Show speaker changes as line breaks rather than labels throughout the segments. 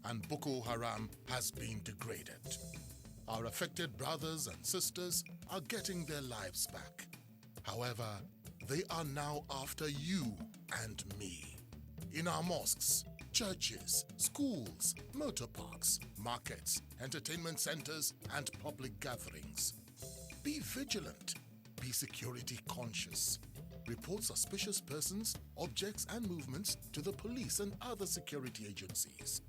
and Boko Haram has been degraded. Our affected brothers and sisters are getting their lives back. However, they are now after you and me. In our mosques, churches, schools, motor parks, markets, entertainment centers, and public gatherings. Be vigilant. Be security conscious. Report suspicious persons, objects, and movements to the police and other security agencies.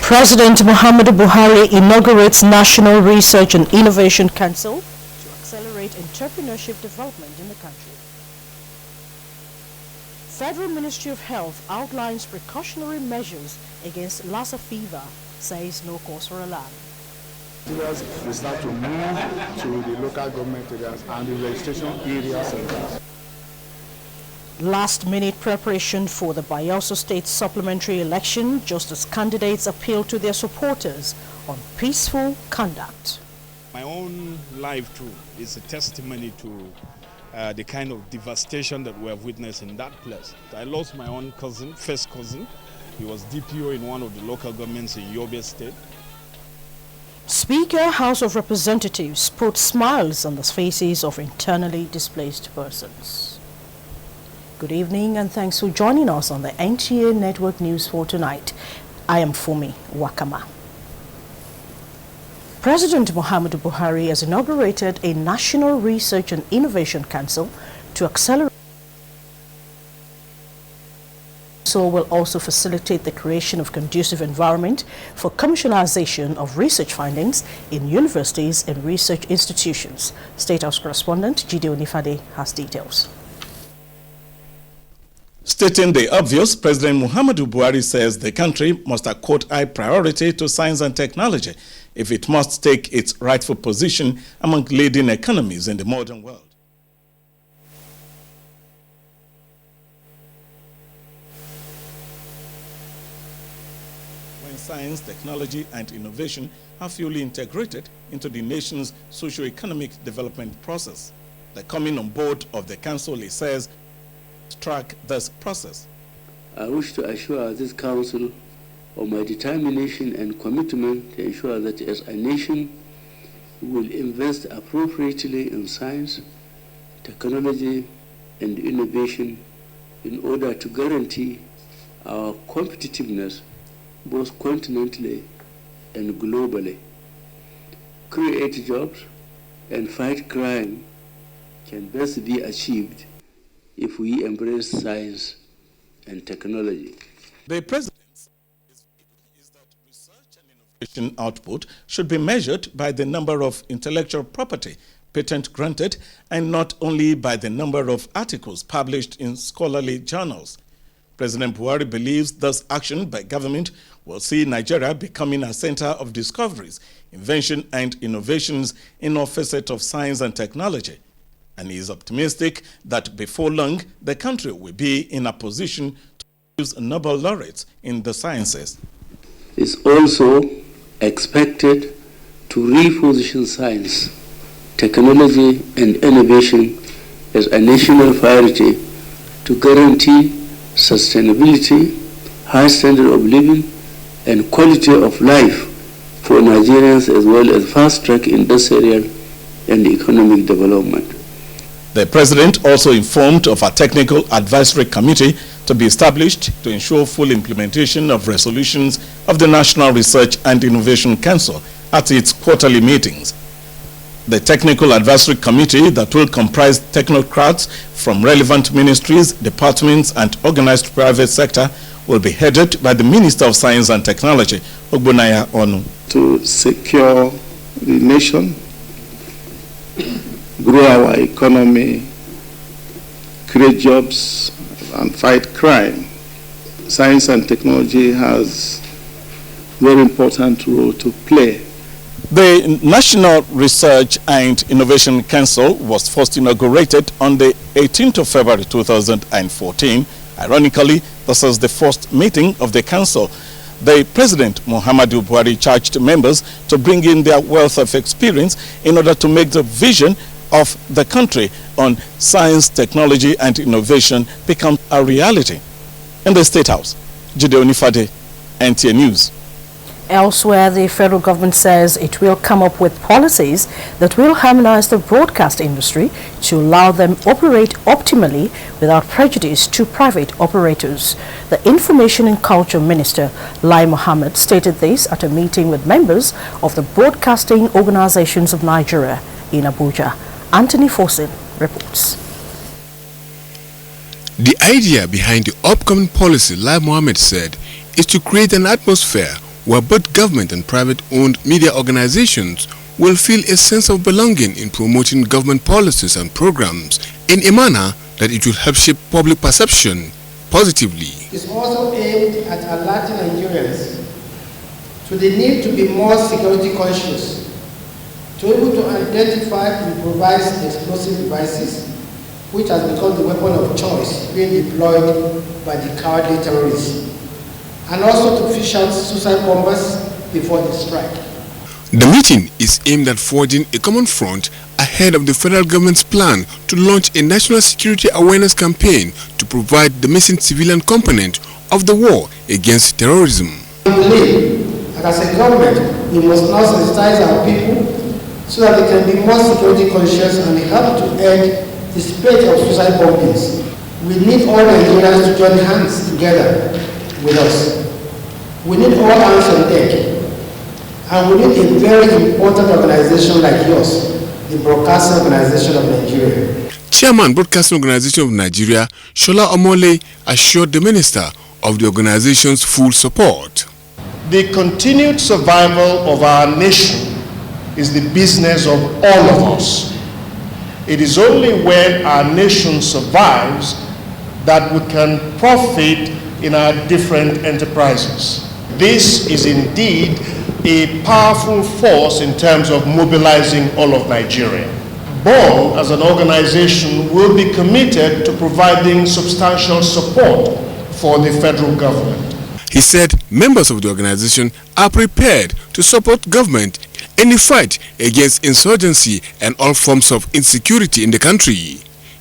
President Muhammadu Buhari inaugurates National Research and Innovation Council to accelerate entrepreneurship development in the country. Federal Ministry of Health outlines precautionary measures against Lassa fever, says no cause for alarm.
We start to move to the local government areas and the registration areas.
Last-minute preparation for the Bayelsa State supplementary election, just as candidates appeal to their supporters on peaceful conduct.
My own life too is a testimony to the kind of devastation that we have witnessed in that place. I lost my own cousin, first cousin. He was DPO in one of the local governments in Yobe State.
Speaker, House of Representatives put smiles on the faces of internally displaced persons. Good evening and thanks for joining us on the NTA Network News for tonight. I am Fumi Wakama. President Muhammadu Buhari has inaugurated a National Research and Innovation Council to accelerate. So will also facilitate the creation of conducive environment for commercialization of research findings in universities and research institutions. State House correspondent Jide Onifade has details.
Stating the obvious, President Muhammadu Buhari says the country must accord high priority to science and technology if it must take its rightful position among leading economies in the modern world. When science, technology, and innovation are fully integrated into the nation's socio-economic development process, the coming on board of the council, he says, track this process.
I wish to assure this council of my determination and commitment to ensure that as a nation we will invest appropriately in science, technology and innovation in order to guarantee our competitiveness both continentally and globally. Create jobs and fight crime can best be achieved if we embrace science and technology.
The president's is that research and innovation output should be measured by the number of intellectual property patent granted and not only by the number of articles published in scholarly journals. President Buhari believes this action by government will see Nigeria becoming a center of discoveries, invention and innovations in all facets of science and technology. And he is optimistic that before long, the country will be in a position to produce Nobel laureates in the sciences.
It's also expected to reposition science, technology, and innovation as a national priority to guarantee sustainability, high standard of living, and quality of life for Nigerians, as well as fast-track industrial and economic development.
The president also informed of a technical advisory committee to be established to ensure full implementation of resolutions of the National Research and Innovation Council at its quarterly meetings. The technical advisory committee that will comprise technocrats from relevant ministries, departments, and organized private sector will be headed by the Minister of Science and Technology, Ogbonaya Onu.
To secure the nation, grow our economy, create jobs, and fight crime, science and technology has a very important role to play.
The National Research and Innovation Council was first inaugurated on the 18th of February 2014. Ironically, This is the first meeting of the council. The President, Muhammadu Buhari, charged members to bring in their wealth of experience in order to make the vision of the country on science, technology, and innovation become a reality. In the State House, Jide Onifade, NTA News.
Elsewhere, the federal government says it will come up with policies that will harmonize the broadcast industry to allow them operate optimally without prejudice to private operators. The Information and Culture Minister, Lai Mohammed, stated this at a meeting with members of the Broadcasting Organizations of Nigeria in Abuja. Anthony Forsen reports.
The idea behind the upcoming policy, Lai Mohammed said, is to create an atmosphere where both government and private-owned media organizations will feel a sense of belonging in promoting government policies and programs in a manner that it will help shape public perception positively.
It's also aimed at alerting Nigerians to the need to be more security conscious, to be able to identify improvised explosive devices, which has become the weapon of choice being deployed by the cowardly terrorists, and also to fish out suicide bombers before they strike.
The meeting is aimed at forging a common front ahead of the federal government's plan to launch a national security awareness campaign to provide the missing civilian component of the war against terrorism.
I believe that as a government, we must now sensitize our people so that they can be more security conscious and help to end the spread of suicide bombings. We need all Nigerians to join hands together with us. We need all hands on deck. And we need a very important organization like yours, the Broadcasting Organization of Nigeria.
Chairman, Broadcasting Organization of Nigeria, Shola Omole, assured the minister of the organization's full support.
The continued survival of our nation is the business of all of us. It is only when our nation survives that we can profit in our different enterprises. This is indeed a powerful force in terms of mobilizing all of Nigeria. BON as an organization will be committed to providing substantial support for the federal government.
He said members of the organization are prepared to support government in the fight against insurgency and all forms of insecurity in the country.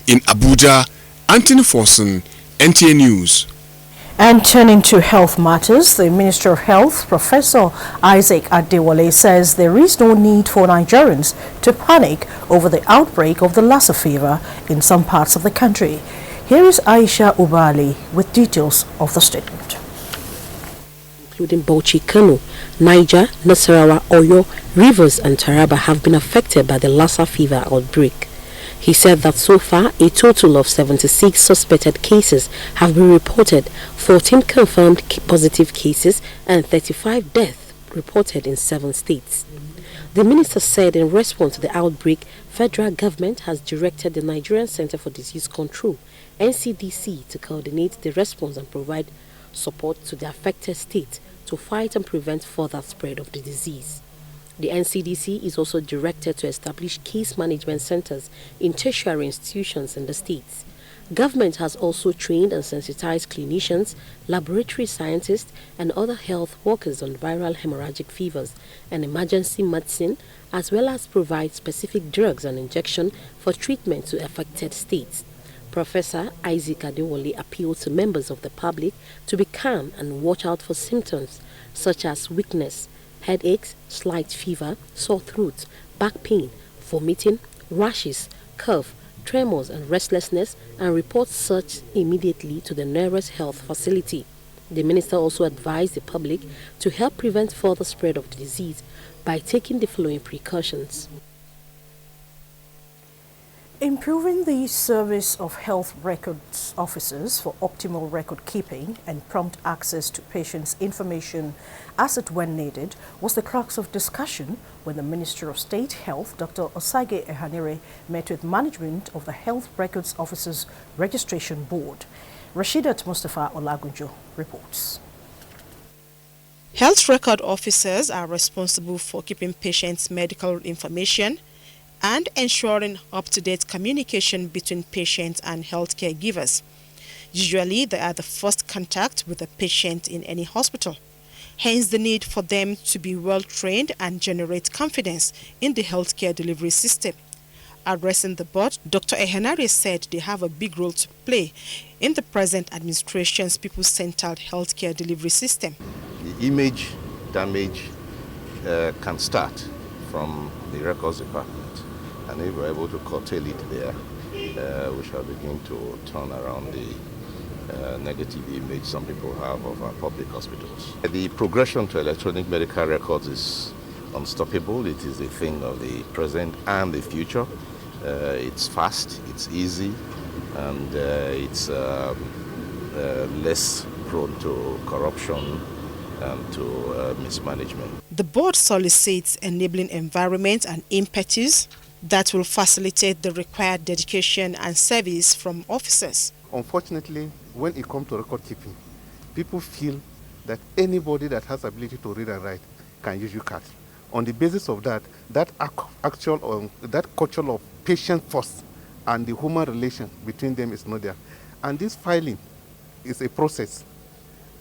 In Abuja, Anthony Forsen, NTA News.
And turning to health matters, the Minister of Health, Professor Isaac Adewale, says there is no need for Nigerians to panic over the outbreak of the Lassa fever in some parts of the country. Here is Aisha Ubali with details of the statement.
Including Bauchi, Kano, Niger, Nasarawa, Oyo, Rivers and Taraba have been affected by the Lassa fever outbreak. He said that so far, a total of 76 suspected cases have been reported, 14 confirmed positive cases and 35 deaths reported in 7 states. The minister said in response to the outbreak, federal government has directed the Nigerian Center for Disease Control, NCDC, to coordinate the response and provide support to the affected states to fight and prevent further spread of the disease. The NCDC is also directed to establish case management centers in tertiary institutions in the states. Government has also trained and sensitized clinicians, laboratory scientists, and other health workers on viral hemorrhagic fevers and emergency medicine, as well as provide specific drugs and injection for treatment to affected states. Professor Isaac Adewale appealed to members of the public to be calm and watch out for symptoms such as weakness, headaches, slight fever, sore throat, back pain, vomiting, rashes, cough, tremors and restlessness, and report such immediately to the nearest health facility. The minister also advised the public to help prevent further spread of the disease by taking the following precautions.
Improving the service of health records officers for optimal record keeping and prompt access to patients' information as it when needed was the crux of discussion when the Minister of State Health, Dr. Osage Ehanire, met with management of the Health Records Officers Registration Board. Rashidat Mustafa Olagunjo reports.
Health record officers are responsible for keeping patients' medical information and ensuring up-to-date communication between patients and healthcare givers. Usually, they are the first contact with a patient in any hospital. Hence, the need for them to be well-trained and generate confidence in the healthcare delivery system. Addressing the board, Dr. Ehenare said they have a big role to play in the present administration's people-centered healthcare delivery system.
The image damage can start from the records department, and if we're able to curtail it there, we shall begin to turn around the negative image some people have of our public hospitals. The progression to electronic medical records is unstoppable. It is a thing of the present and the future. It's fast, it's easy, and it's less prone to corruption and to mismanagement.
The board solicits enabling environment and impetus that will facilitate the required dedication and service from officers.
Unfortunately, when it comes to record keeping, people feel that anybody that has ability to read and write can use UCAT. On the basis of that, that culture of patient first and the human relation between them is not there. And this filing is a process.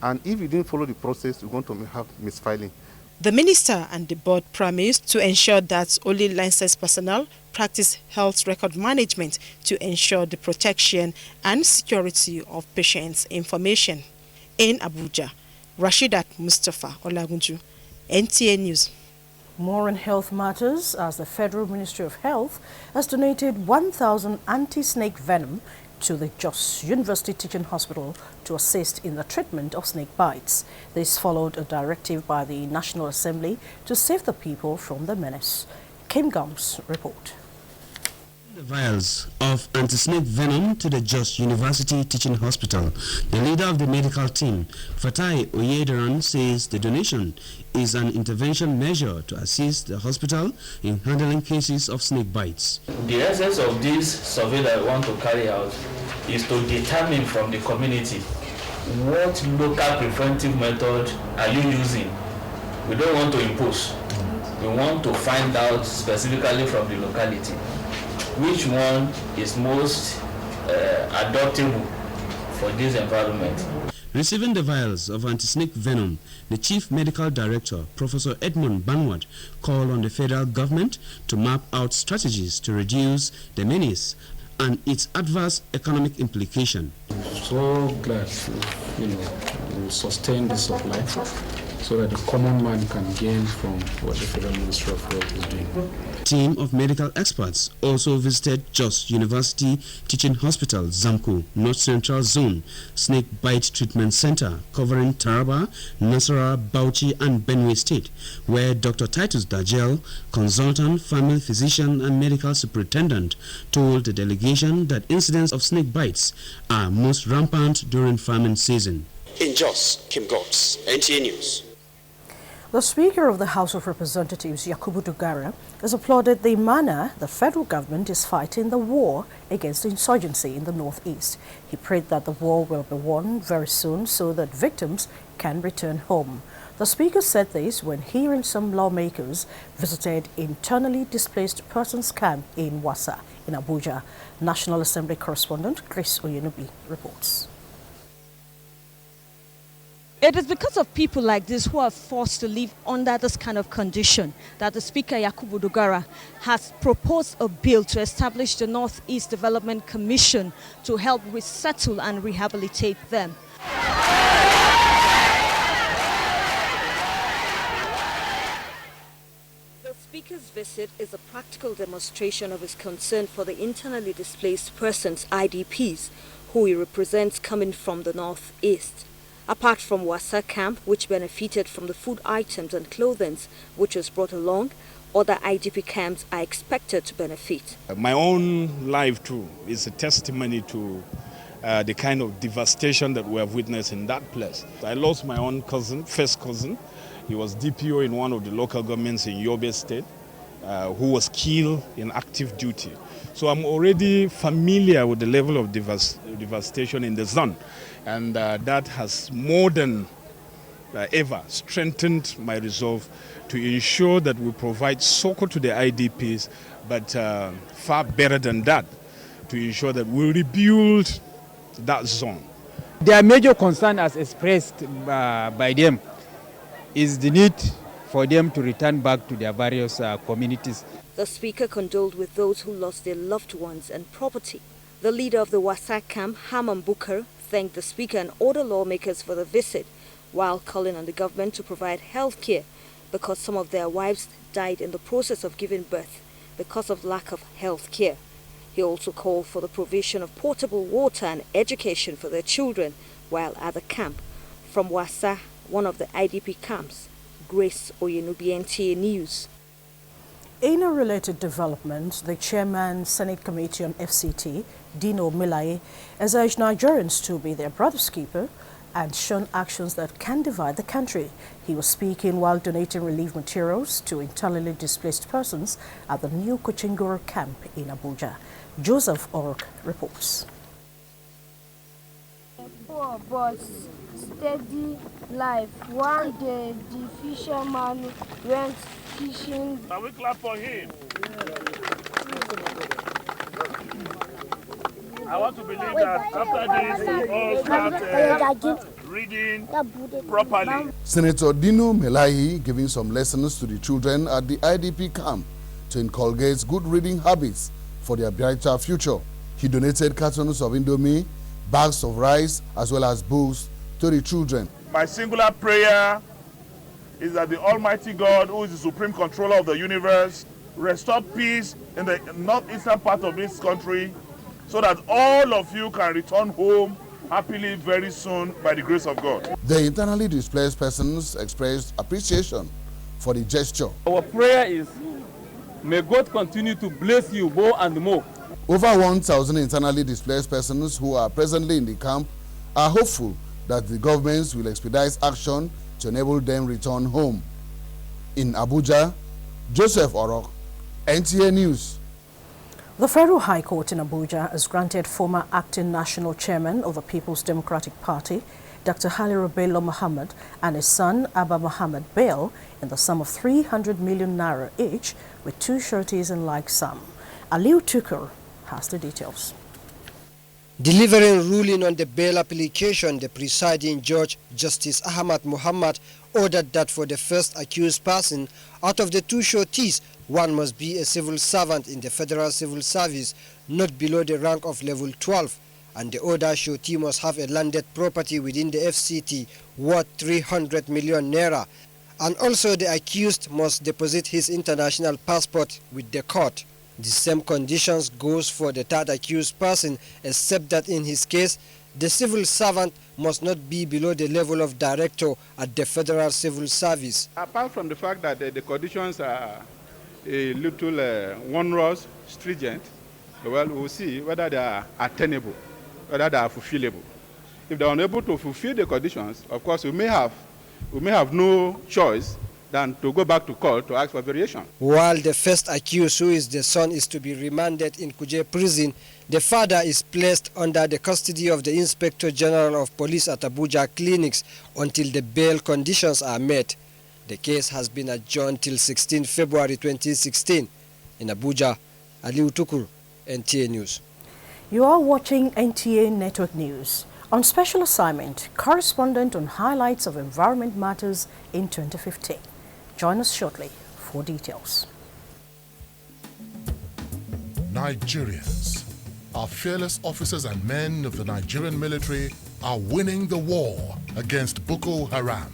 And if you didn't follow the process, you're going to have misfiling.
The minister and the board promised to ensure that only licensed personnel practice health record management to ensure the protection and security of patients' information. In Abuja, Rashidat Mustafa Olagunju, NTA News.
More on health matters, as the Federal Ministry of Health has donated 1,000 anti-snake venom to the Jos University Teaching Hospital to assist in the treatment of snake bites. This followed a directive by the National Assembly to save the people from the menace. Kim Gums report.
The vials of anti-snake venom to the Jos University Teaching Hospital. The leader of the medical team, Fatai Oyederan, says the donation is an intervention measure to assist the hospital in handling cases of snake bites.
The essence of this survey that we want to carry out is to determine from the community what local preventive method are you using. We don't want to impose. We want to find out specifically from the locality which one is most adaptable for this environment.
Receiving the vials of anti-snake venom, the Chief Medical Director, Professor Edmund Banwat, called on the federal government to map out strategies to reduce the menace and its adverse economic implication.
So glad we sustain this supply so that the common man can gain from what the Federal Ministry of Health is doing.
A team of medical experts also visited Jos University Teaching Hospital, Zamko, North Central Zone, Snake Bite Treatment Center, covering Taraba, Nasarawa, Bauchi, and Benue State, where Dr. Titus Dajel, consultant, family physician, and medical superintendent, told the delegation that incidents of snake bites are most rampant during farming season.
In Jos, Kim Gotts, NTA News.
The Speaker of the House of Representatives, Yakubu Dogara, has applauded the manner the federal government is fighting the war against insurgency in the northeast. He prayed that the war will be won very soon so that victims can return home. The Speaker said this when he and some lawmakers visited internally displaced persons camp in Wassa, in Abuja. National Assembly correspondent Chris Oyenubi reports.
It is because of people like this who are forced to live under this kind of condition that the Speaker, Yakubu Dogara, has proposed a bill to establish the Northeast Development Commission to help resettle and rehabilitate them. The Speaker's visit is a practical demonstration of his concern for the internally displaced persons, IDPs, who he represents coming from the Northeast. Apart from Wassa camp, which benefited from the food items and clothing which was brought along, other IDP camps are expected to benefit.
My own life too is a testimony to the kind of devastation that we have witnessed in that place. I lost my own cousin, first cousin. He was DPO in one of the local governments in Yobe State, who was killed in active duty. So I'm already familiar with the level of devastation in the zone. And that has more than ever strengthened my resolve to ensure that we provide support to the IDPs, but far better than that, to ensure that we rebuild that zone
Their major concern, as expressed by them, is the need for them to return back to their various communities.
The speaker condoled with those who lost their loved ones and property. The leader of the Wasak camp, Haman Bukar, thanked the speaker and other lawmakers for the visit, while calling on the government to provide health care because some of their wives died in the process of giving birth because of lack of health care. He also called for the provision of potable water and education for their children while at the camp. From Wasa, one of the IDP camps, Grace Oyenubi, NTA News.
In a related development, the chairman, Senate Committee on FCT, Dino Milaye, has urged Nigerians to be their brother's keeper and shun actions that can divide the country. He was speaking while donating relief materials to internally displaced persons at the new Kochingoro camp in Abuja. Joseph Orok reports.
Poor but steady life. One day the fisherman went fishing.
Can we clap for him? I want to believe that after this, we all start reading properly.
Senator Dino Melayi giving some lessons to the children at the IDP camp to inculcate good reading habits for their brighter future. He donated cartons of Indomie, bags of rice, as well as books to the children.
My singular prayer is that the Almighty God, who is the supreme controller of the universe, restore peace in the northeastern part of this country so that all of you can return home happily very soon by the grace of God.
The internally displaced persons expressed appreciation for the gesture.
Our prayer is, may God continue to bless you more and more.
Over 1,000 internally displaced persons who are presently in the camp are hopeful that the governments will expedite action to enable them return home. In Abuja, Joseph Orok, NTA News.
The Federal High Court in Abuja has granted former acting national chairman of the People's Democratic Party, Dr. Haliru Bello Muhammad, and his son, Abba Muhammad, bail in the sum of 300 million naira each, with 2 sureties in like sum. Aliu Tukur has the details.
Delivering ruling on the bail application, the presiding judge, Justice Ahmad Muhammad, ordered that for the first accused person, out of the 2 sureties, one must be a civil servant in the Federal Civil Service, not below the rank of level 12, and the other surety must have a landed property within the FCT worth 300 million naira, and also the accused must deposit his international passport with the court. The same conditions goes for the third accused person, except that in his case, the civil servant must not be below the level of director at the Federal Civil Service.
Apart from the fact that the conditions are a little onerous, stringent, well, we'll see whether they are attainable, whether they are fulfillable. If they are unable to fulfill the conditions, of course, we may have no choice than to go back to court to ask for variation.
While the first accused, who is the son, is to be remanded in Kuje prison, the father is placed under the custody of the Inspector General of Police at Abuja Clinics until the bail conditions are met. The case has been adjourned till 16 February 2016. In Abuja, Aliu Tukur, NTA News.
You are watching NTA Network News. On special assignment, correspondent on highlights of environment matters in 2015. Join us shortly for details.
Nigerians, our fearless officers and men of the Nigerian military are winning the war against Boko Haram.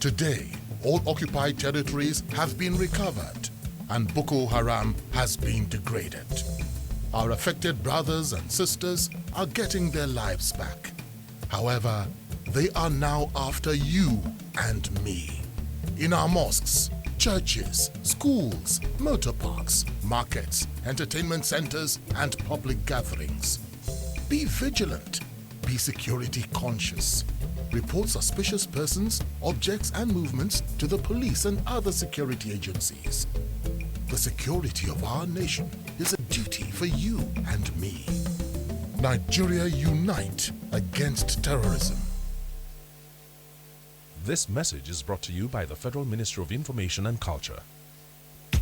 Today, all occupied territories have been recovered and Boko Haram has been degraded. Our affected brothers and sisters are getting their lives back. However, they are now after you and me. In our mosques, churches, schools, motor parks, markets, entertainment centers, and public gatherings. Be vigilant. Be security conscious. Report suspicious persons, objects, and movements to the police and other security agencies. The security of our nation is a duty for you and me. Nigeria, unite against terrorism.
This message is brought to you by the Federal Ministry of Information and Culture.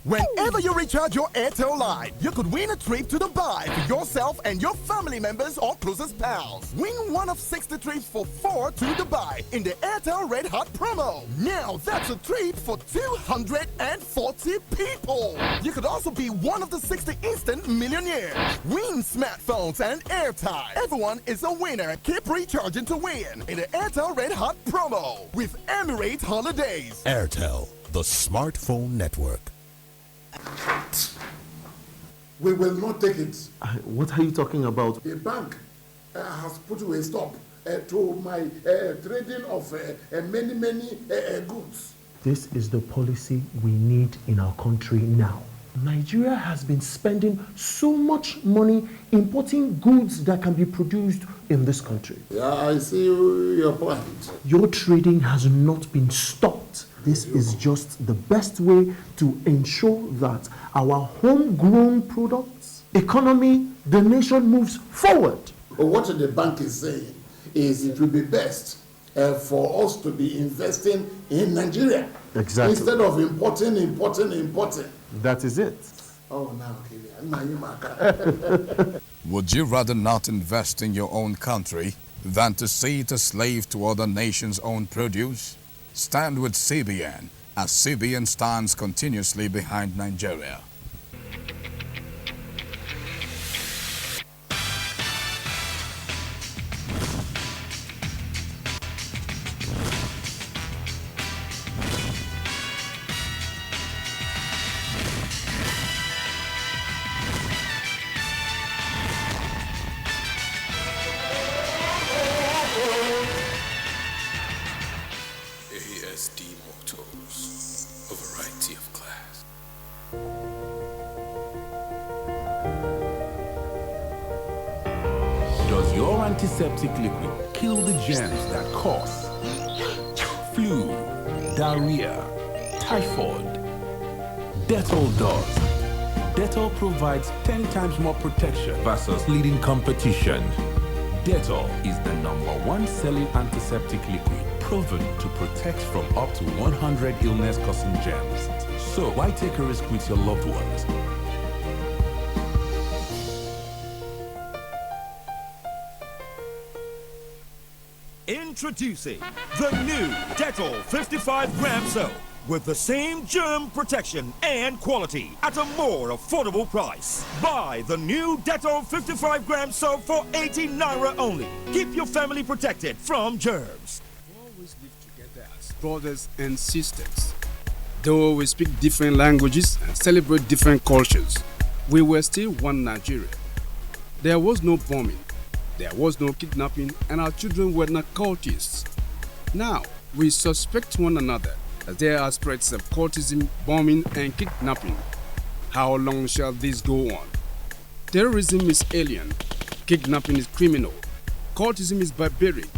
Whenever you recharge your Airtel line, you could win a trip to Dubai for yourself and your family members or closest pals. Win one of 60 trips for 4 to Dubai in the Airtel Red Hot promo. Now that's a trip for 240 people. You could also be one of the 60 instant millionaires. Win smartphones and airtime. Everyone is a winner. Keep recharging to win in the Airtel Red Hot promo with Emirates Holidays.
Airtel, the smartphone network.
We will not take it.
What are you talking about?
The bank has put a stop to my trading of many goods.
This is the policy we need in our country now. Nigeria has been spending so much money importing goods that can be produced in this country.
Yeah, I see your point.
Your trading has not been stopped. This is just the best way to ensure that our homegrown products, economy, the nation moves forward.
What the bank is saying is it will be best for us to be investing in Nigeria.
Exactly.
Instead of importing.
That is it.
Oh, now,
Would you rather not invest in your own country than to see it a slave to other nations' own produce? Stand with CBN, as CBN stands continuously behind Nigeria.
Does your antiseptic liquid kill the germs that cause flu, diarrhea, typhoid? Dettol does. Dettol provides 10 times more protection versus leading competition. Dettol is the #1 selling antiseptic liquid, proven to protect from up to 100 illness-causing germs. So why take a risk with your loved ones?
Introducing the new Dettol 55-gram soap with the same germ protection and quality at a more affordable price. Buy the new Dettol 55-gram soap for 80 Naira only. Keep your family protected from germs.
We always live together as brothers and sisters. Though we speak different languages and celebrate different cultures, we were still one Nigeria. There was no bombing. There was no kidnapping, and our children were not cultists. Now, we suspect one another as there are spreads of cultism, bombing, and kidnapping. How long shall this go on? Terrorism is alien. Kidnapping is criminal. Cultism is barbaric.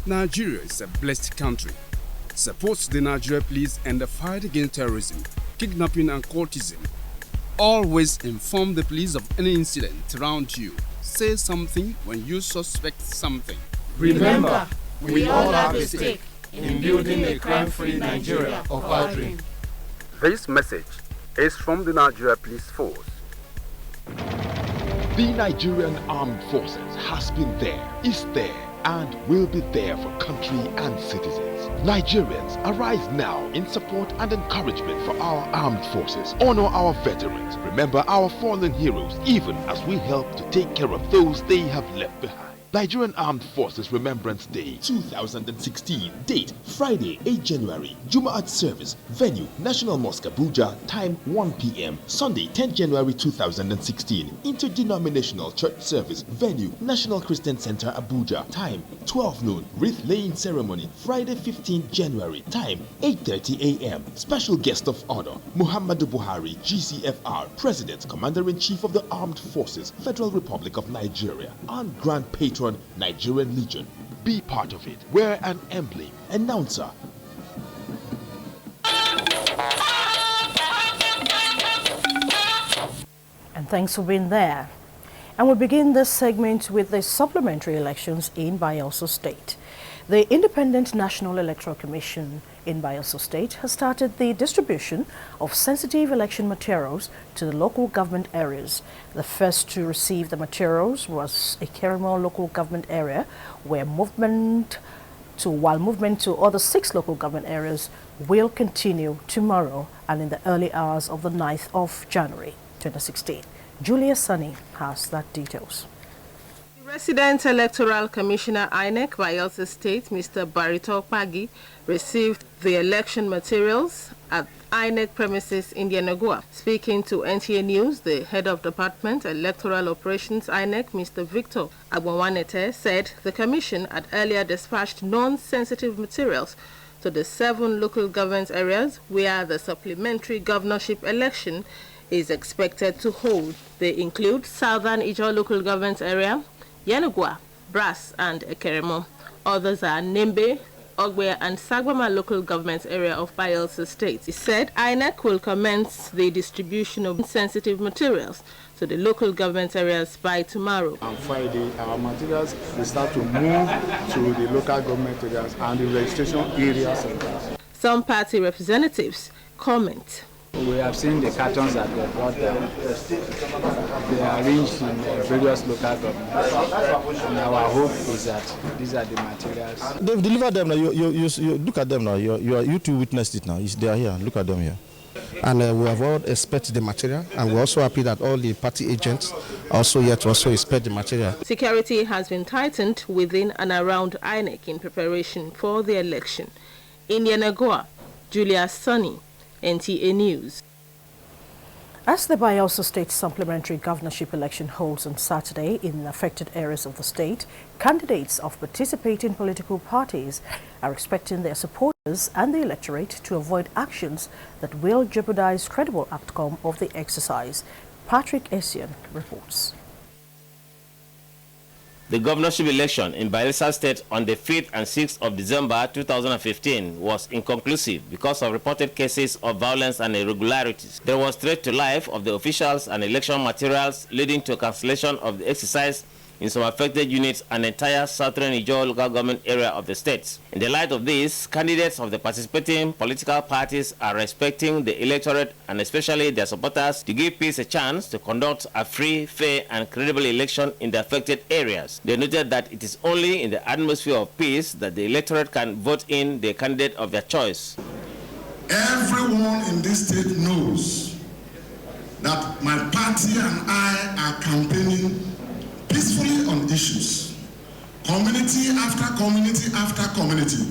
Nigeria is a blessed country. Support the Nigeria Police and the fight against terrorism, kidnapping, and cultism. Always inform the police of any incident around you. Say something when you suspect something.
Remember, we all have a stake in building a crime-free Nigeria of our dream.
This message is from the Nigeria Police Force.
The Nigerian Armed Forces has been there, is there, and will be there for country and citizens. Nigerians, arise now in support and encouragement for our armed forces. Honor our veterans. Remember our fallen heroes, even as we help to take care of those they have left behind. Nigerian Armed Forces Remembrance Day 2016. Date Friday 8 January. Jumu'at service. Venue National Mosque Abuja. Time 1 p.m. Sunday 10 January 2016. Interdenominational church service. Venue National Christian Center Abuja. Time 12 noon. Wreath laying ceremony Friday 15 January. Time 8:30 a.m. Special guest of honor Muhammadu Buhari, GCFR, President, Commander-in-Chief of the Armed Forces, Federal Republic of Nigeria, and Grand Patron Nigerian Legion. Be part of it. Wear an emblem. Announcer.
And thanks for being there. And we begin this segment with the supplementary elections in Bayelsa State. The Independent National Electoral Commission in Bayelsa State has started the distribution of sensitive election materials to the local government areas. The first to receive the materials was a Keremo local government area, while movement to other 6 local government areas will continue tomorrow and in the early hours of the 9th of January 2016. Julia Sunny has that details.
Resident Electoral Commissioner INEC Bayelsa State, Mr. Barito Pagi, received the election materials at INEC premises in Yenagoa. Speaking to NTA News, the head of Department Electoral Operations INEC, Mr. Victor Agbawanete, said the commission had earlier dispatched non-sensitive materials to the 7 local government areas where the supplementary governorship election is expected to hold. They include Southern Ijaw local government area, Yenagoa, Brass and Ekeremo. Others are Nembe, Ogbe and Sagbama local government area of Bayelsa State. He said INEC will commence the distribution of sensitive materials to the local government areas by tomorrow.
On Friday, our materials will start to move to the local government areas and the registration areas.
Some party representatives comment.
We have seen the cartons that they brought down. They are arranged in various local governments. And our hope is that these are the materials.
They've delivered them now. You look at them now. You two witnessed it now. They are here. Look at them here. And we have all expected the material, and we're also happy that all the party agents are also here to also expect the material.
Security has been tightened within and around INEC in preparation for the election. In Yenagoa, Julia Sunny, NTA News.
As the Bayelsa State supplementary governorship election holds on Saturday in affected areas of the state, candidates of participating political parties are expecting their supporters and the electorate to avoid actions that will jeopardize credible outcome of the exercise. Patrick Essien reports.
The governorship election in Bayelsa State on the 5th and 6th of December 2015 was inconclusive because of reported cases of violence and irregularities. There was threat to life of the officials and election materials, leading to cancellation of the exercise in some affected units and entire southern Ijaw local government area of the state. In the light of this, candidates of the participating political parties are expecting the electorate and especially their supporters to give peace a chance to conduct a free, fair and credible election in the affected areas. They noted that it is only in the atmosphere of peace that the electorate can vote in the candidate of their choice.
Everyone in this state knows that my party and I are campaigning peacefully on issues. Community after community after community,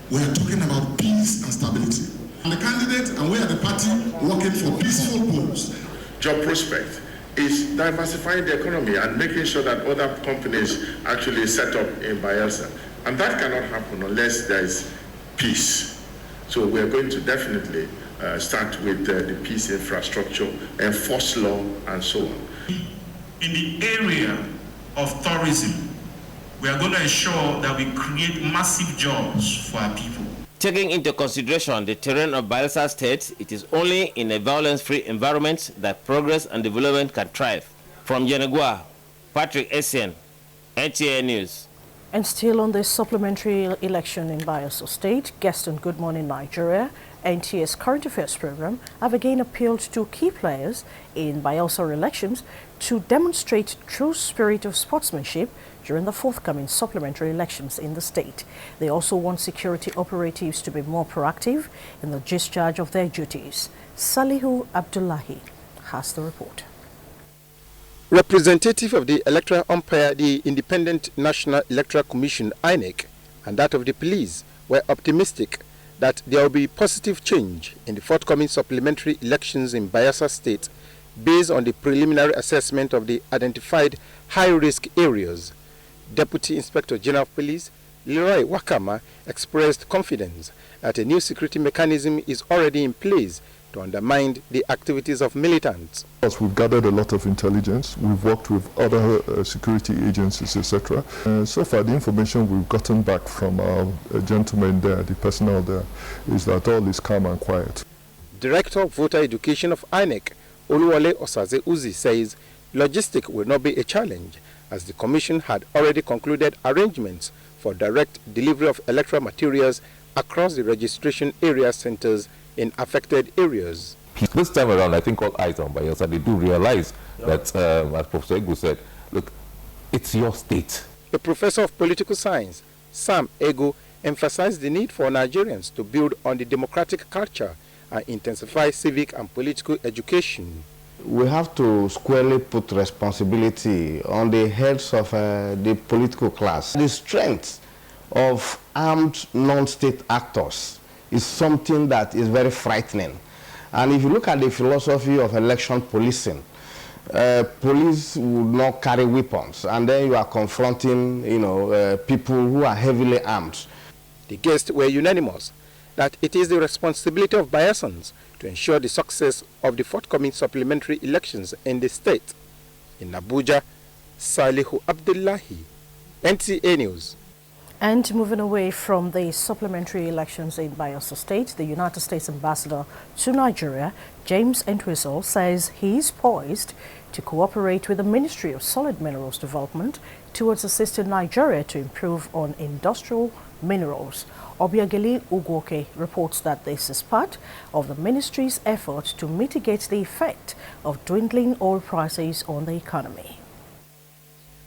we are talking about peace and stability. And the candidate and we are the party working for peaceful goals.
Job prospect is diversifying the economy and making sure that other companies actually set up in Bayelsa. And that cannot happen unless there is peace. So we are going to definitely start with the peace infrastructure, enforce law and so on.
In the area of tourism, we are going to ensure that we create massive jobs for our people.
Taking into consideration the terrain of Bayelsa State, it is only in a violence-free environment that progress and development can thrive. From Yenagoa, Patrick Essien, NTA News.
And still on the supplementary election in Bayelsa State, guests on Good Morning Nigeria, NTA's current affairs program, have again appealed to key players in Bayelsa elections to demonstrate true spirit of sportsmanship during the forthcoming supplementary elections in the state. They also want security operatives to be more proactive in the discharge of their duties. Salihu Abdullahi has the report.
Representative of the electoral umpire, the Independent National Electoral Commission, INEC, and that of the police were optimistic that there will be positive change in the forthcoming supplementary elections in Bayelsa State based on the preliminary assessment of the identified high-risk areas. Deputy Inspector General of Police Leroy Wakama expressed confidence that a new security mechanism is already in place to undermine the activities of militants.
We've gathered a lot of intelligence. We've worked with other security agencies, etc. So far, the information we've gotten back from our gentlemen there, the personnel there, is that all is calm and quiet.
Director of Voter Education of INEC, Oluwole Osaze Uzi, says logistics will not be a challenge, as the Commission had already concluded arrangements for direct delivery of electoral materials across the registration area centers in affected areas.
This time around, I think all eyes on Bayelsa. They do realize that, as Professor Egu said, look, it's your state.
The professor of political science, Sam Ego, emphasized the need for Nigerians to build on the democratic culture and intensify civic and political education.
We have to squarely put responsibility on the heads of the political class. The strength of armed non-state actors is something that is very frightening. And if you look at the philosophy of election policing, police would not carry weapons, and then you are confronting, people who are heavily armed.
The guests were unanimous that it is the responsibility of Bayelsans to ensure the success of the forthcoming supplementary elections in the state. In Abuja, Salihu Abdullahi, NTA News.
And moving away from the supplementary elections in Bayelsa State, the United States Ambassador to Nigeria, James Entwistle, says he is poised to cooperate with the Ministry of Solid Minerals Development towards assisting Nigeria to improve on industrial minerals. Obiageli Ugwoke reports that this is part of the ministry's effort to mitigate the effect of dwindling oil prices on the economy.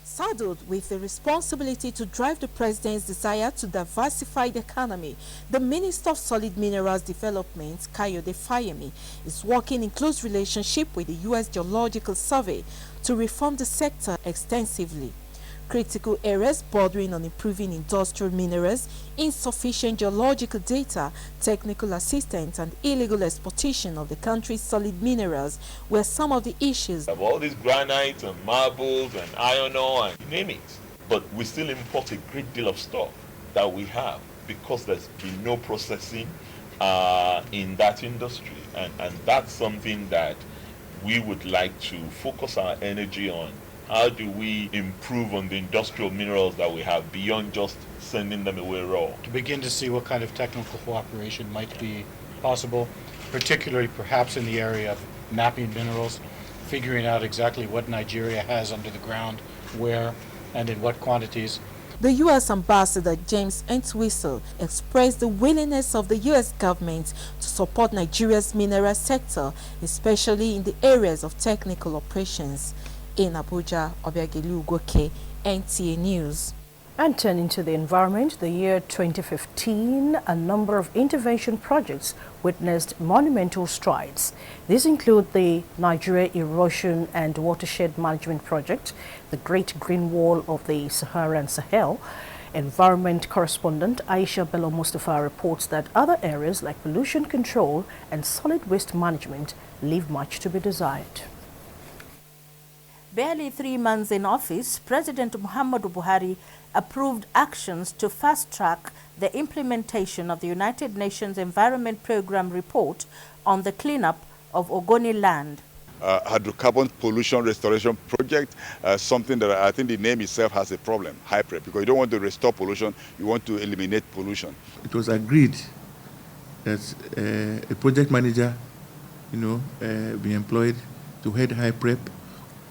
Saddled with the responsibility to drive the president's desire to diversify the economy, the Minister of Solid Minerals Development, Kayode Fayemi, is working in close relationship with the U.S. Geological Survey to reform the sector extensively. Critical areas bordering on improving industrial minerals, insufficient geological data, technical assistance, and illegal exportation of the country's solid minerals were some of the issues.
Of all these granites and marbles and iron ore and you name it, but we still import a great deal of stuff that we have because there's been no processing in that industry, and that's something that we would like to focus our energy on. How do we improve on the industrial minerals that we have beyond just sending them away raw?
To begin to see what kind of technical cooperation might be possible, particularly perhaps in the area of mapping minerals, figuring out exactly what Nigeria has under the ground, where, and in what quantities.
The U.S. Ambassador James Entwistle expressed the willingness of the U.S. government to support Nigeria's mineral sector, especially in the areas of technical operations. In Abuja, Obiageli Ugwoke, NTA News.
And turning to the environment, the year 2015, a number of intervention projects witnessed monumental strides. These include the Nigeria Erosion and Watershed Management Project, the Great Green Wall of the Saharan Sahel. Environment correspondent Aisha Bello Mustafa reports that other areas like pollution control and solid waste management leave much to be desired.
Barely 3 months in office, President Muhammadu Buhari approved actions to fast-track the implementation of the United Nations Environment Programme report on the cleanup of Ogoni land.
Hydrocarbon pollution restoration project, something that I think the name itself has a problem, HYPREP, because you don't want to restore pollution, you want to eliminate pollution.
It was agreed that a project manager, be employed to head HYPREP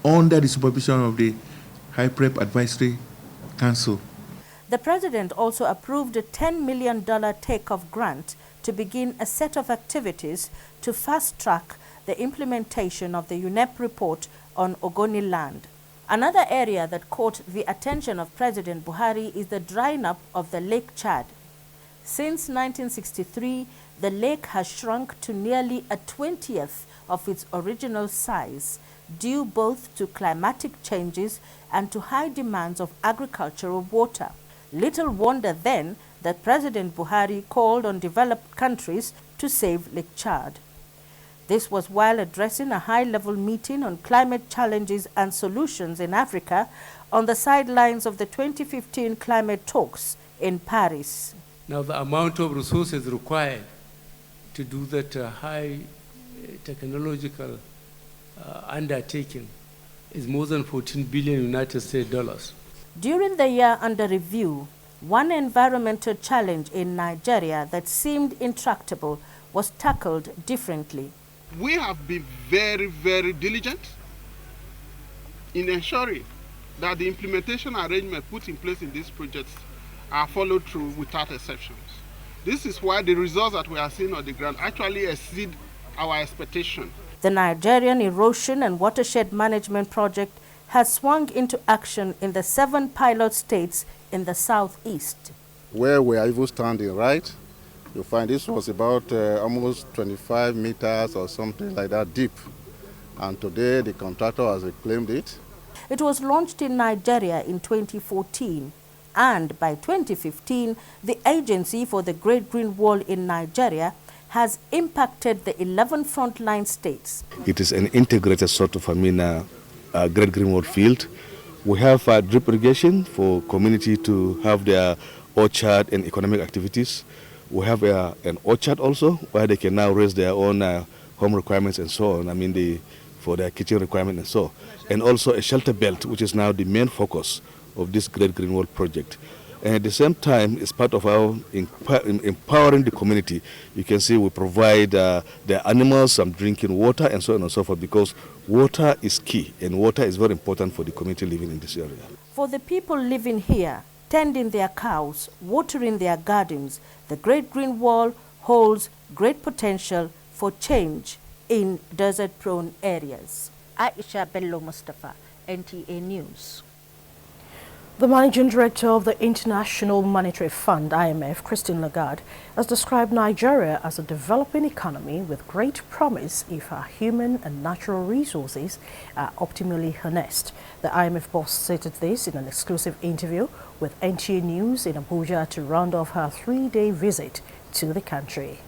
under the supervision of the HYPREP Advisory Council.
The President also approved a $10 million take-off grant to begin a set of activities to fast-track the implementation of the UNEP report on Ogoni land. Another area that caught the attention of President Buhari is the drying up of the Lake Chad. Since 1963, the lake has shrunk to nearly a 20th of its original size, due both to climatic changes and to high demands of agricultural water. Little wonder then that President Buhari called on developed countries to save Lake Chad. This was while addressing a high-level meeting on climate challenges and solutions in Africa on the sidelines of the 2015 climate talks in Paris.
Now the amount of resources required to do that high technological undertaking is more than 14 billion United States dollars.
During the year under review, one environmental challenge in Nigeria that seemed intractable was tackled differently.
We have been very, very diligent in ensuring that the implementation arrangements put in place in these projects are followed through without exceptions. This is why the results that we are seeing on the ground actually exceed our expectation.
The Nigerian Erosion and Watershed Management Project has swung into action in the 7 pilot states in the southeast.
Where we are even standing, right? You'll find this was about almost 25 meters or something like that deep. And today the contractor has reclaimed it.
It was launched in Nigeria in 2014. And by 2015, the Agency for the Great Green Wall in Nigeria has impacted the 11 frontline states.
It is an integrated sort of Great Green Wall field. We have drip irrigation for community to have their orchard and economic activities. We have an orchard also where they can now raise their own home requirements and so on, for their kitchen requirement and so on. And also a shelter belt, which is now the main focus of this Great Green Wall project. And at the same time, as part of our empowering the community, you can see we provide their animals some drinking water and so on and so forth, because water is key and water is very important for the community living in this area.
For the people living here, tending their cows, watering their gardens, the Great Green Wall holds great potential for change in desert-prone areas. Aisha Bello Mustafa, NTA News.
The Managing Director of the International Monetary Fund, IMF, Christine Lagarde, has described Nigeria as a developing economy with great promise if our human and natural resources are optimally harnessed. The IMF boss stated this in an exclusive interview with NTA News in Abuja to round off her 3-day visit to the country.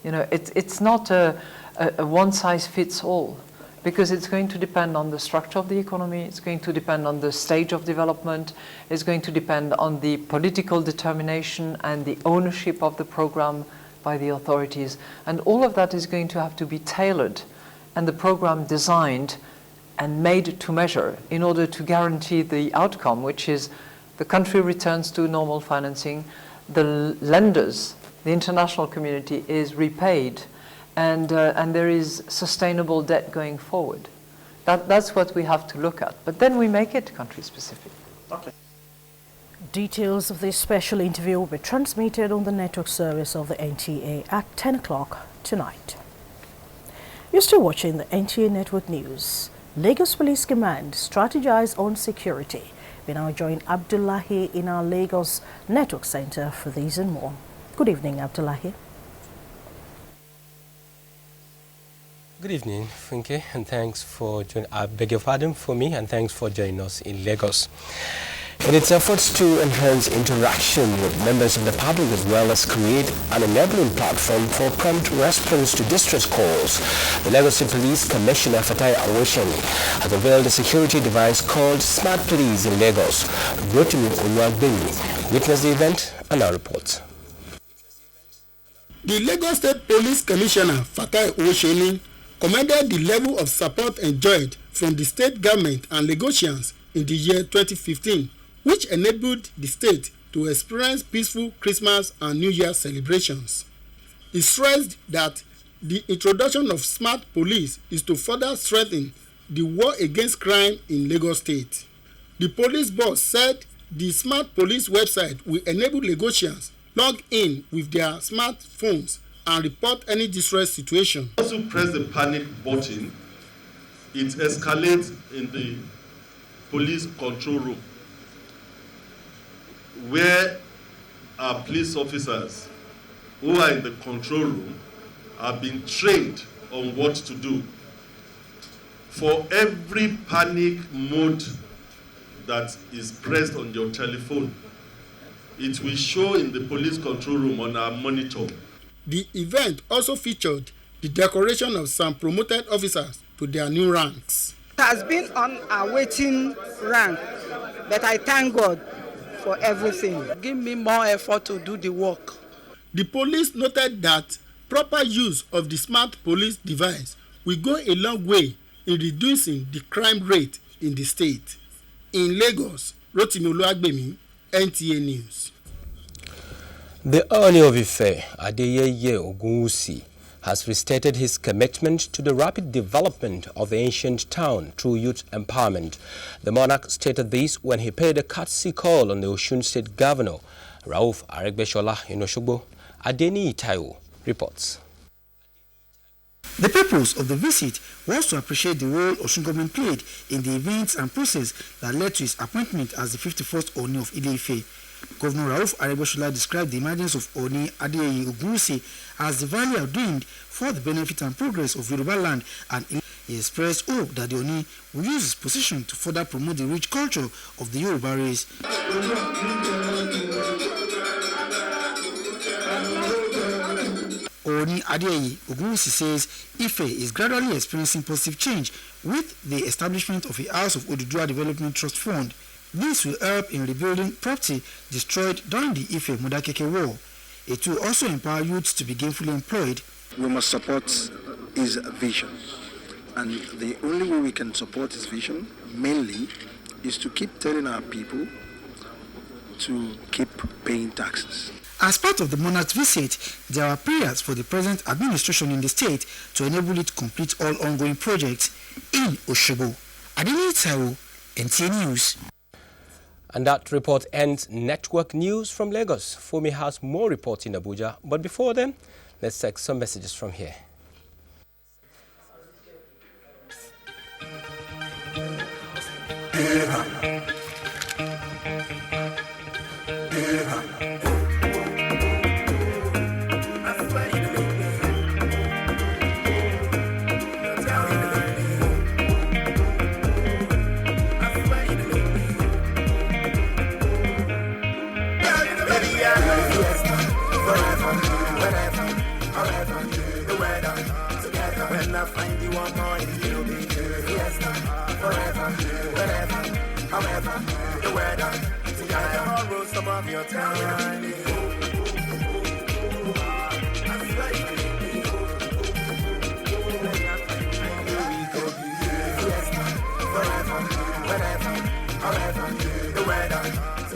You know, it's not a one-size-fits-all, because it's going to depend on the structure of the economy, it's going to depend on the stage of development, it's going to depend on the political determination and the ownership of the program by the authorities. And all of that is going to have to be tailored and the program designed and made to measure in order to guarantee the outcome, which is the country returns to normal financing, the lenders, the international community is repaid, and there is sustainable debt going forward. That's what we have to look at. But then we make it country-specific.
Okay. Details of this special interview will be transmitted on the network service of the NTA at 10 o'clock tonight. You're still watching the NTA Network News. Lagos Police Command strategize on security. We now join Abdullahi in our Lagos Network Center for these and more. Good evening, Abdullahi.
Good evening, Funke, and thanks for joining. I beg your pardon for me, and thanks for joining us in Lagos. In its efforts to enhance interaction with members of the public as well as create an enabling platform for prompt response to distress calls, the Lagos Police Commissioner Fatai Awosheni has unveiled a security device called Smart Police in Lagos. Rotimi Oluwagbemi witnessed the event and now reports.
The Lagos State Police Commissioner Fatai Awosheni commended the level of support enjoyed from the state government and Lagosians in the year 2015, which enabled the state to experience peaceful Christmas and New Year celebrations. He stressed that the introduction of Smart Police is to further strengthen the war against crime in Lagos State. The police boss said the Smart Police website will enable Lagosians log in with their smartphones and report any distress situation.
Once you press the panic button, it escalates in the police control room, where our police officers who are in the control room are being trained on what to do. For every panic mode that is pressed on your telephone, it will show in the police control room on our monitor.
The event also featured the decoration of some promoted officers to their new ranks.
It has been on a waiting rank, but I thank God for everything. Give me more effort to do the work.
The police noted that proper use of the Smart Police device will go a long way in reducing the crime rate in the state. In Lagos, Rotimi Oluwagbemi, NTA News.
The Ooni of Ife, Adeyeye Ogunwusi, has restated his commitment to the rapid development of the ancient town through youth empowerment. The monarch stated this when he paid a courtesy call on the Osun State Governor, Rauf Aregbesola in Osogbo. Adeni Taiwo reports.
The purpose of the visit was to appreciate the role Osun government played in the events and process that led to his appointment as the 51st Oni of Ile-Ife. Governor Rauf Aregbesola described the emergence of Oni Adeyeye Ogunwusi as the value ordained for the benefit and progress of Yoruba land, and he expressed hope that the Oni will use his position to further promote the rich culture of the Yoruba race. Oni Adeyeye Ogunwusi says Ife is gradually experiencing positive change with the establishment of a House of Oduduwa Development Trust Fund. This will help in rebuilding property destroyed during the Ife Modakeke War. It will also empower youths to be gainfully employed.
We must support his vision, and the only way we can support his vision mainly is to keep telling our people to keep paying taxes.
As part of the monarch's visit, there are prayers for the present administration in the state to enable it to complete all ongoing projects in Osogbo. Adeni Taiwo, NTA News.
And that report ends Network News from Lagos. Fumi has more reports in Abuja, but before then, let's take some messages from here.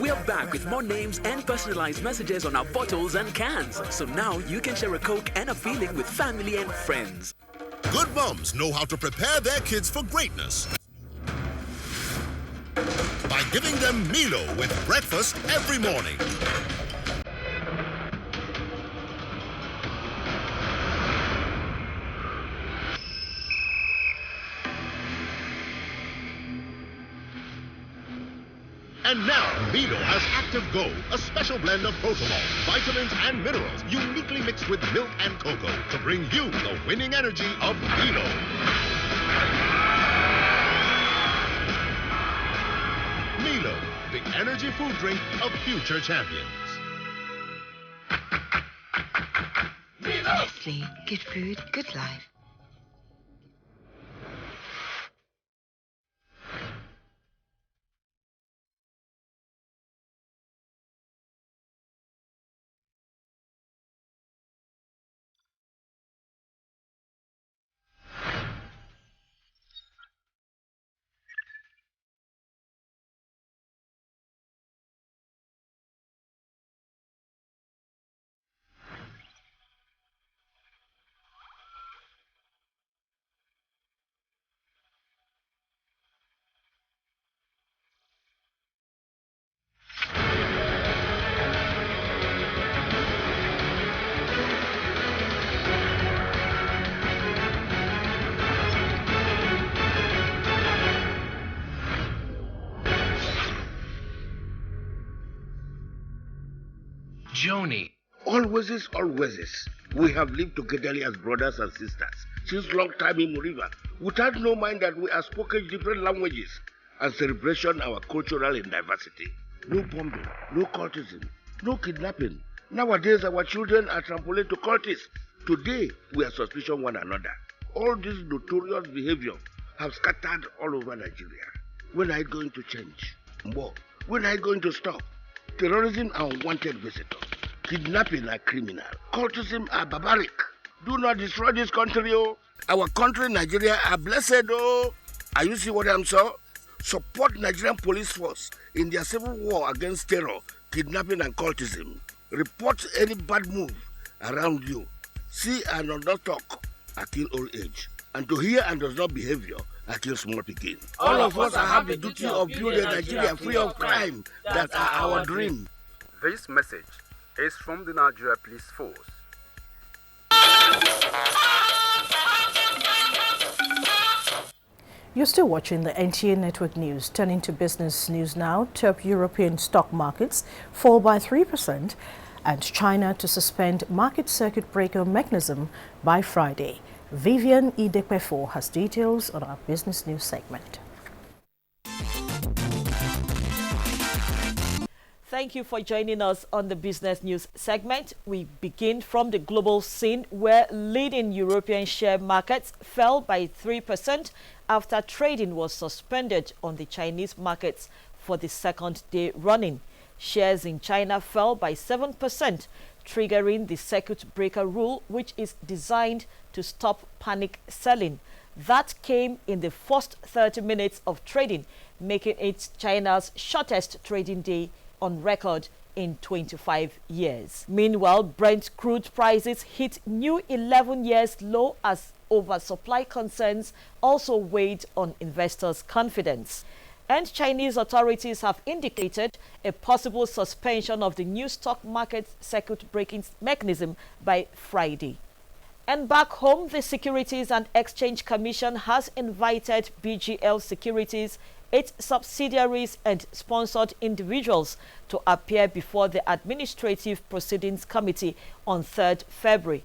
We are back with more names and personalized messages on our bottles and cans. So now you can share a Coke and a feeling with family and friends.
Good moms know how to prepare their kids for greatness by giving them Milo with breakfast every morning. And now, Milo has Active Go, a special blend of protein, vitamins, and minerals uniquely mixed with milk and cocoa to bring you the winning energy of Milo. Milo, the energy food drink of future champions.
Nestle, good food, good life.
Johnny, always, we have lived together as brothers and sisters since long time in Muriva, without no mind that we have spoken different languages and celebration our cultural and diversity. No bombing, no cultism, no kidnapping. Nowadays our children are trampoline to cultists. Today we are suspicion one another. All this notorious behavior have scattered all over Nigeria. When are it going to change? More. When are it going to stop? Terrorism are unwanted visitors. Kidnapping are criminal. Cultism are barbaric. Do not destroy this country, oh. Our country, Nigeria, are blessed, oh. Are you see what I'm saying? Support Nigerian police force in their civil war against terror, kidnapping and cultism. Report any bad move around you See and does not talk, I kill old age. And to hear and does not behavior, I kill small pikin. All of us have the duty of building Nigeria free of crime. That are our dream.
This message is from the Nigeria Police Force.
You're still watching the NTA Network News. Turning to business news now, top European stock markets fall by 3%, and China to suspend market circuit breaker mechanism by Friday. Vivian Idekpefo has details on our business news segment.
Thank you for joining us on the business news segment. We begin from the global scene where leading European share markets fell by 3% after trading was suspended on the Chinese markets for the second day running. Shares in China fell by 7%, triggering the circuit breaker rule, which is designed to stop panic selling. That came in the first 30 minutes of trading, making it China's shortest trading day on record in 25 years. Meanwhile, Brent crude prices hit new 11 years low as oversupply concerns also weighed on investors' confidence. And Chinese authorities have indicated a possible suspension of the new stock market circuit breaking mechanism by Friday. And back home, the Securities and Exchange Commission has invited BGL Securities, its subsidiaries and sponsored individuals to appear before the Administrative Proceedings Committee on 3rd February.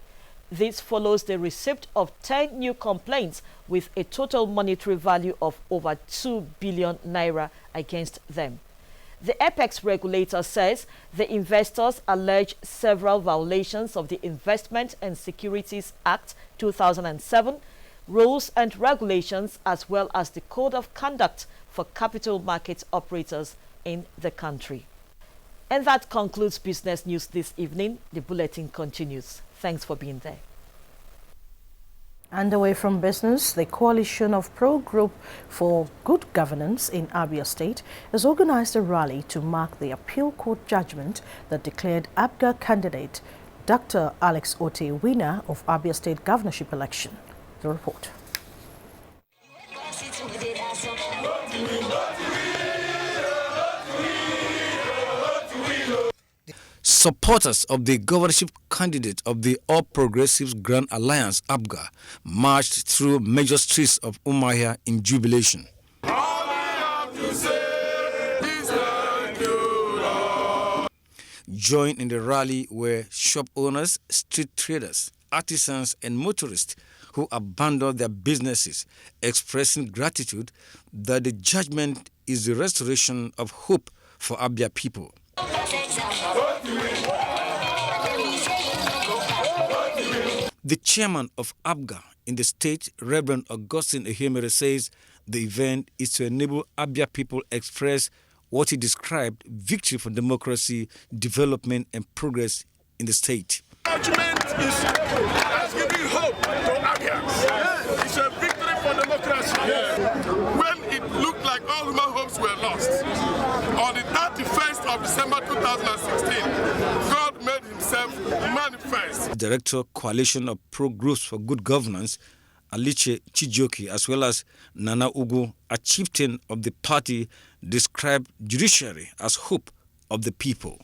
This follows the receipt of 10 new complaints with a total monetary value of over 2 billion naira against them. The Apex regulator says the investors allege several violations of the Investment and Securities Act 2007, rules and regulations, as well as the Code of Conduct for capital market operators in the country. And that concludes business news this evening. The bulletin continues. Thanks for being there.
And away from business, the coalition of pro-group for good governance in Abia State has organized a rally to mark the appeal court judgment that declared APGA candidate Dr. Alex Otte winner of Abia State governorship election. The report.
Supporters of the governorship candidate of the All Progressives Grand Alliance, APGA, marched through major streets of Umuahia in jubilation. Joined in the rally were shop owners, street traders, artisans and motorists who abandoned their businesses, expressing gratitude that the judgment is the restoration of hope for Abia people. The chairman of APGA in the state, Reverend Augustine Ehemere, says the event is to enable Abia people express what he described victory for democracy, development and progress in the state.
Judgment is giving hope to Abians. It's a victory for democracy. When it looked like all human hopes were lost, on the 31st of December 2016, God made himself manifest.
Director, Coalition of Pro-Groups for Good Governance, Aliche Chijoki, as well as Nana Ugu, a chieftain of the party, described judiciary as hope of the people.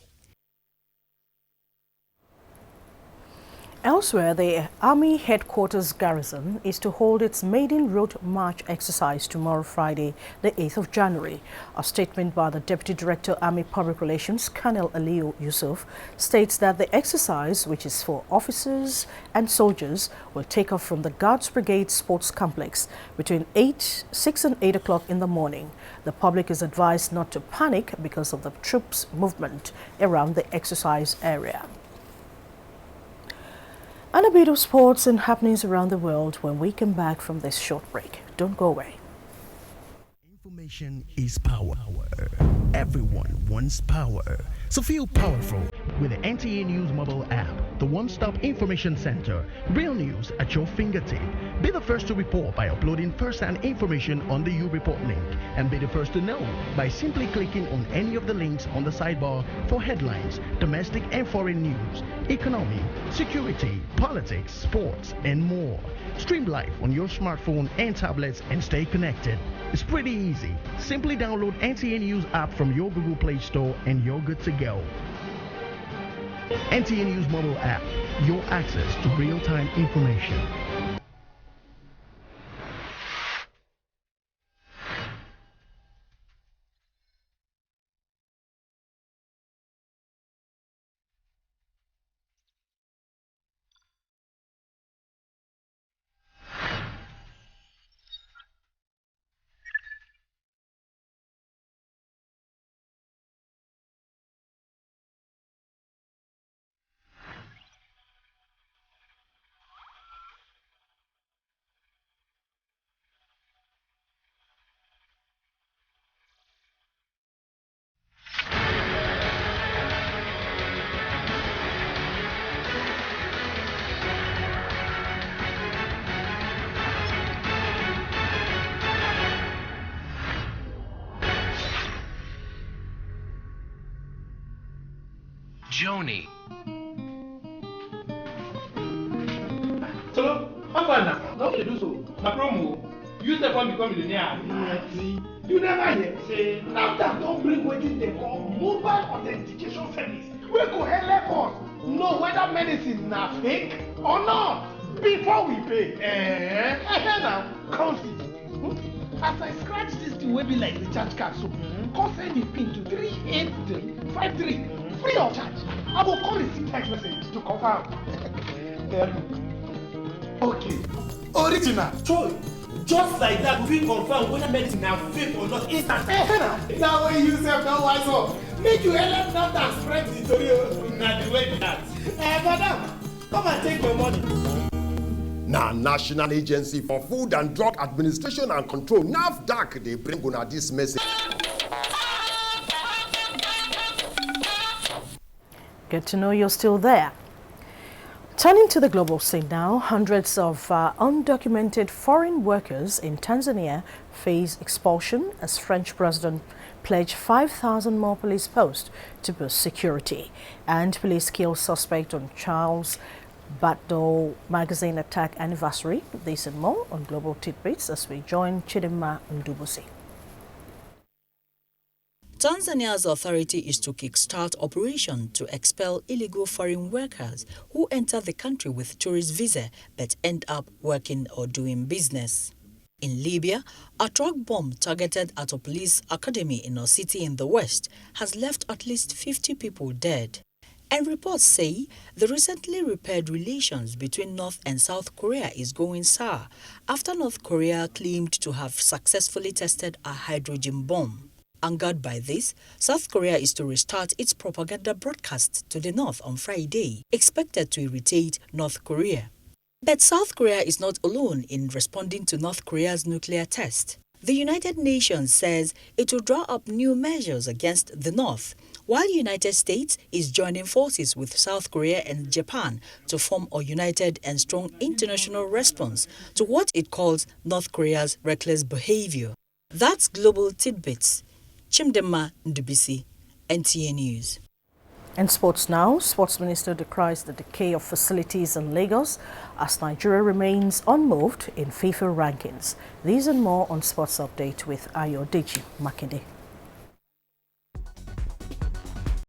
Elsewhere, the Army Headquarters Garrison is to hold its maiden road march exercise tomorrow, Friday, the 8th of January. A statement by the Deputy Director, Army Public Relations, Colonel Aliyu Yusuf, states that the exercise, which is for officers and soldiers, will take off from the Guards Brigade Sports Complex between 6 and 8 o'clock in the morning. The public is advised not to panic because of the troops' movement around the exercise area. And a bit of sports and happenings around the world when we come back from this short break. Don't go away.
Information is power. Everyone wants power. So feel powerful with the NTA News mobile app, the one-stop information center. Real news at your fingertip. Be the first to report by uploading first-hand information on the You Report link, and be the first to know by simply clicking on any of the links on the sidebar for headlines, domestic and foreign news, economy, security, politics, sports, and more. Stream live on your smartphone and tablets and stay connected. It's pretty easy. Simply download NTA News app from your Google Play Store and you're good to go. NTA News mobile app, your access to real-time information.
Joni.
So, how far now? Don't you do so? My promo. You step on become millionaire. You never hear. Say, now that don't bring wetin they call mobile authentication service. We go help us know whether medicine na fake or not before we pay. Now, come see. As I scratch this thing wey be like recharge card so, come send the pin to 38353 free of charge. I will call receive text message to confirm. Okay. Original. Troy. Just like that, we confirm whether medicine na fake or not instant. Now when you sef don wise up, make you help not and spread the story na the way be that. Madam, come and take your money.
Now, National Agency for Food and Drug Administration and Control, NAFDAC, they bring on this message.
Good to know you're still there. Turning to the global scene now, hundreds of undocumented foreign workers in Tanzania face expulsion as French President pledged 5,000 more police posts to boost security. And police kill suspect on Charles Battle magazine attack anniversary. This and more on Global Tidbits as we join Chidima Ndubusi.
Tanzania's authority is to kickstart operation to expel illegal foreign workers who enter the country with tourist visa but end up working or doing business. In Libya, a truck bomb targeted at a police academy in a city in the west has left at least 50 people dead. And reports say the recently repaired relations between North and South Korea is going sour after North Korea claimed to have successfully tested a hydrogen bomb. Angered by this, South Korea is to restart its propaganda broadcast to the North on Friday, expected to irritate North Korea. But South Korea is not alone in responding to North Korea's nuclear test. The United Nations says it will draw up new measures against the North, while the United States is joining forces with South Korea and Japan to form a united and strong international response to what it calls North Korea's reckless behavior. That's Global Tidbits. Chimdema Ndubisi, NTA News.
And sports now, Sports Minister decries the decay of facilities in Lagos as Nigeria remains unmoved in FIFA rankings. These and more on Sports Update with Ayodeji Makinde.